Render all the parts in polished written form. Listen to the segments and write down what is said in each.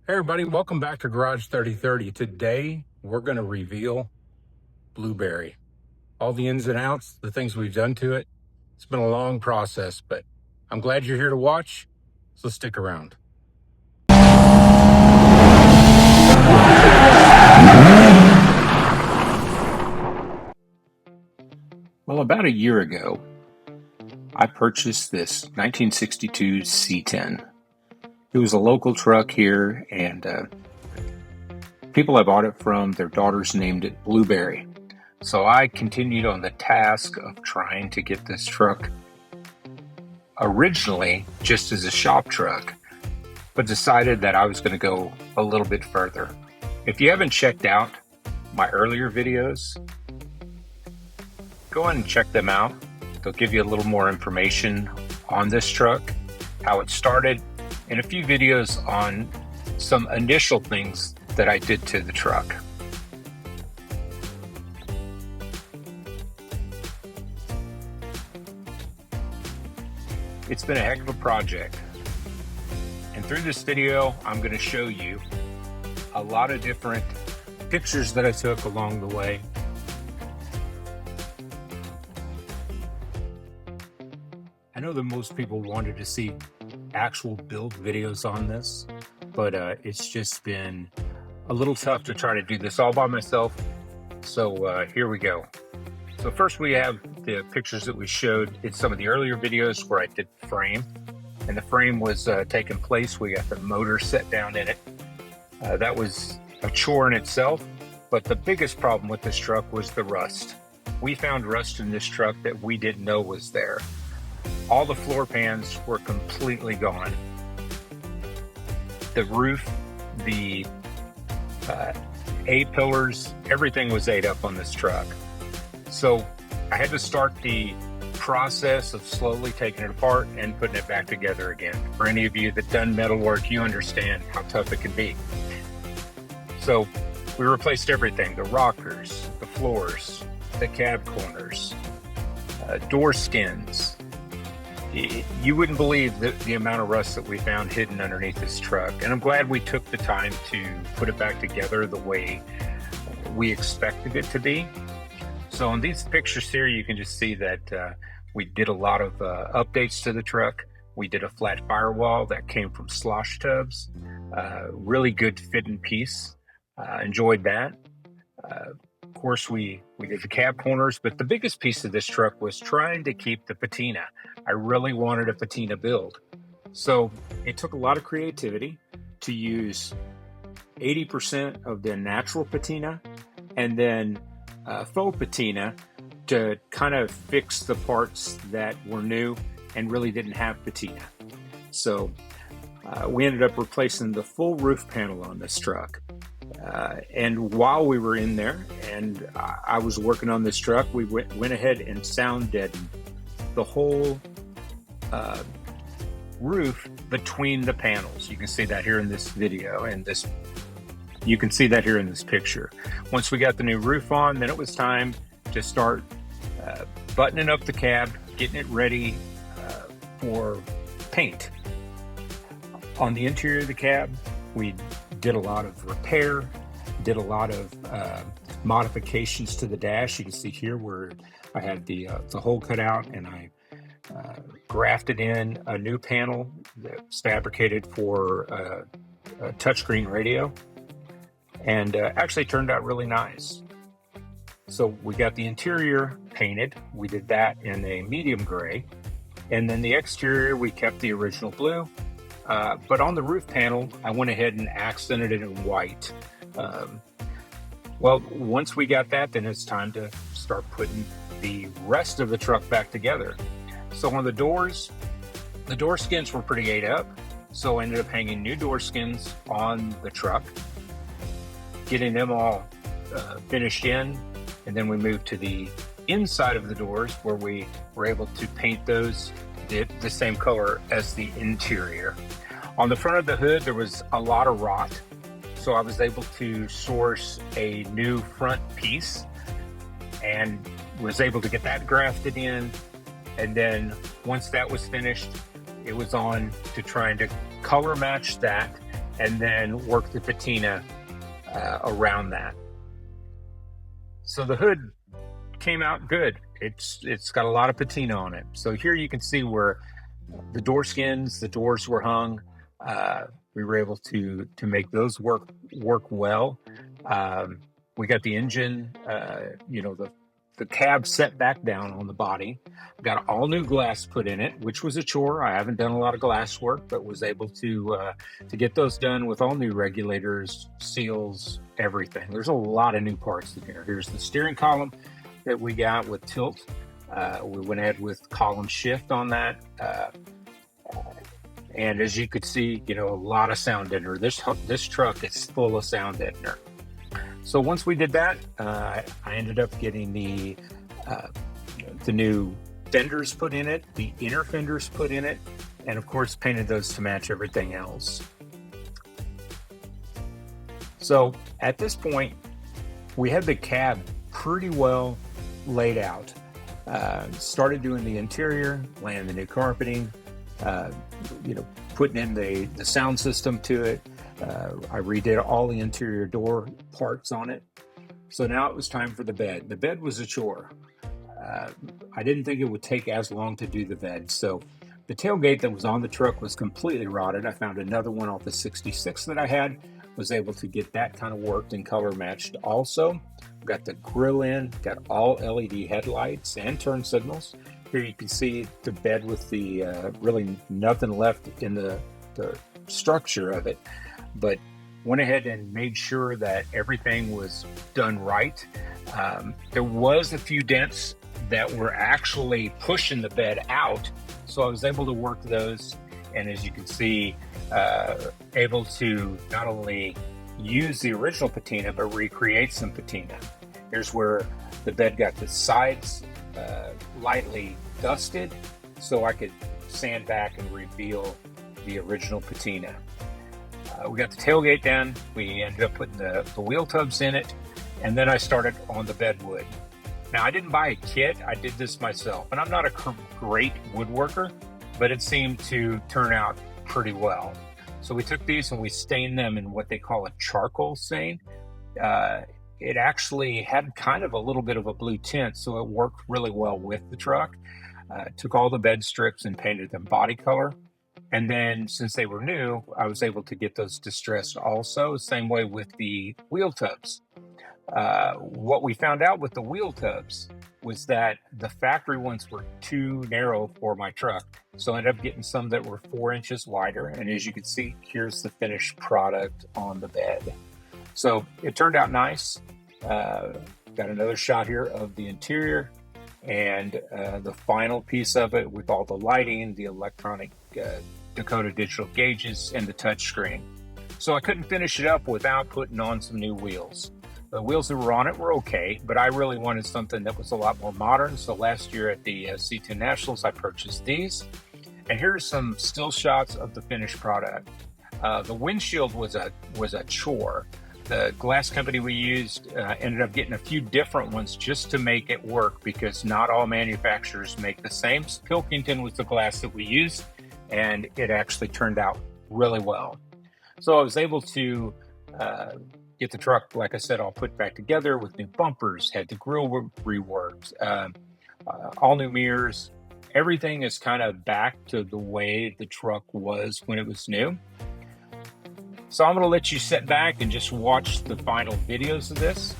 Hey everybody, welcome back to Garage 3030. Today, we're going to reveal Blueberry. All the ins and outs, the things we've done to it. It's been a long process, but I'm glad you're here to watch, so stick around. Well, about a year ago, I purchased this 1962 C10. It was a local truck here, and people I bought it from, their daughters named it Blueberry. So I continued on the task of trying to get this truck originally just as a shop truck, but decided that I was going to go a little bit further. If you haven't checked out my earlier videos, go ahead and check them out. They'll give you a little more information on this truck, how it started, and a few videos on some initial things that I did to the truck. It's been a heck of a project, and through this video I'm going to show you a lot of different pictures that I took along the way. I know that most people wanted to see actual build videos on this, but it's just been a little tough to try to do this all by myself. So here we go. So first we have the pictures that we showed in some of the earlier videos where I did the frame, and the frame was taking place. We got the motor set down in it. That was a chore in itself, but the biggest problem with this truck was the rust. We found rust in this truck that we didn't know was there. All the floor pans were completely gone. The roof, the A-pillars, everything was ate up on this truck. So I had to start the process of slowly taking it apart and putting it back together again. For any of you that done metal work, you understand how tough it can be. So we replaced everything: the rockers, the floors, the cab corners, door skins. You wouldn't believe the amount of rust that we found hidden underneath this truck. And I'm glad we took the time to put it back together the way we expected it to be. So in these pictures here, you can just see that we did a lot of updates to the truck. We did a flat firewall that came from slosh tubs. Really good fitting piece. Enjoyed that. Of course, we did the cab corners, but the biggest piece of this truck was trying to keep the patina. I really wanted a patina build. So it took a lot of creativity to use 80% of the natural patina and then faux patina to kind of fix the parts that were new and really didn't have patina. So we ended up replacing the full roof panel on this truck. And while we were in there and I was working on this truck, we went ahead and sound deadened the whole roof between the panels. You can see that here in this video, and you can see that here in this picture. Once we got the new roof on, then it was time to start buttoning up the cab, getting it ready for paint. On the interior of the cab, we did a lot of repair, did a lot of modifications to the dash. You can see here where I had the hole cut out, and I grafted in a new panel that's fabricated for a touchscreen radio, and actually turned out really nice. So we got the interior painted. We did that in a medium gray, and then the exterior we kept the original blue. But on the roof panel, I went ahead and accented it in white. Well, once we got that, then it's time to start putting the rest of the truck back together. So on the doors, the door skins were pretty ate up. So I ended up hanging new door skins on the truck, getting them all finished in. And then we moved to the inside of the doors where we were able to paint those the same color as the interior. On the front of the hood, there was a lot of rot, so I was able to source a new front piece and was able to get that grafted in. And then once that was finished, it was on to trying to color match that and then work the patina around that. So the hood came out good. It's got a lot of patina on it. So here you can see where the door skins, the doors were hung. We were able to make those work well. We got the engine, the cab set back down on the body. Got all new glass put in it, which was a chore. I haven't done a lot of glass work, but was able to get those done with all new regulators, seals, everything. There's a lot of new parts in here. Here's the steering column that we got with tilt. We went ahead with column shift on that. And as you could see, a lot of sound deadener. This truck is full of sound deadener. So once we did that, I ended up getting the new fenders put in it, the inner fenders put in it, and of course painted those to match everything else. So at this point, we had the cab pretty well laid out. Started doing the interior, laying the new carpeting, putting in the sound system to it. I redid all the interior door parts on it. So now it was time for the bed. The bed was a chore. I didn't think it would take as long to do the bed. So the tailgate that was on the truck was completely rotted. I found another one off the 66 that I had, was able to get that kind of worked and color matched also. Got the grill in, got all LED headlights and turn signals. Here you can see the bed with the really nothing left in the structure of it, but went ahead and made sure that everything was done right. There was a few dents that were actually pushing the bed out, so I was able to work those, and as you can see, able to not only use the original patina but recreate some patina. Here's where the bed got the sides lightly dusted so I could sand back and reveal the original patina. We got the tailgate done. We ended up putting the wheel tubs in it, and then I started on the bedwood. Now, I didn't buy a kit. I did this myself, and I'm not a great woodworker, but it seemed to turn out pretty well. So we took these and we stained them in what they call a charcoal stain. It actually had kind of a little bit of a blue tint, so it worked really well with the truck. Took all the bed strips and painted them body color. And then since they were new, I was able to get those distressed also, same way with the wheel tubs. What we found out with the wheel tubs was that the factory ones were too narrow for my truck. So I ended up getting some that were 4 inches wider. And as you can see, here's the finished product on the bed. So it turned out nice. Got another shot here of the interior and the final piece of it with all the lighting, the electronic Dakota digital gauges, and the touch screen. So I couldn't finish it up without putting on some new wheels. The wheels that were on it were okay, but I really wanted something that was a lot more modern. So last year at the C10 Nationals, I purchased these. And here's some still shots of the finished product. The windshield was a chore. The glass company we used ended up getting a few different ones just to make it work, because not all manufacturers make the same. Pilkington was the glass that we used, and it actually turned out really well. So I was able to get the truck, like I said, all put back together with new bumpers, had the grill reworked, all new mirrors. Everything is kind of back to the way the truck was when it was new. So I'm going to let you sit back and just watch the final videos of this.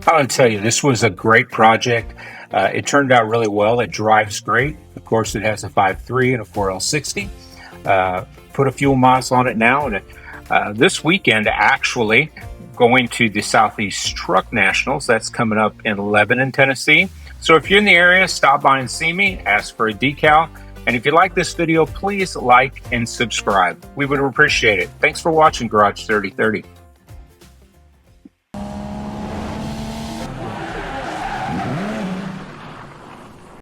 I want to tell you, this was a great project. It turned out really well. It drives great. Of course, it has a 5.3 and a 4L60. Put a few miles on it now. And this weekend, actually, going to the Southeast Truck Nationals. That's coming up in Lebanon, Tennessee. So if you're in the area, stop by and see me, ask for a decal. And if you like this video, please like and subscribe. We would appreciate it. Thanks for watching Garage 3030.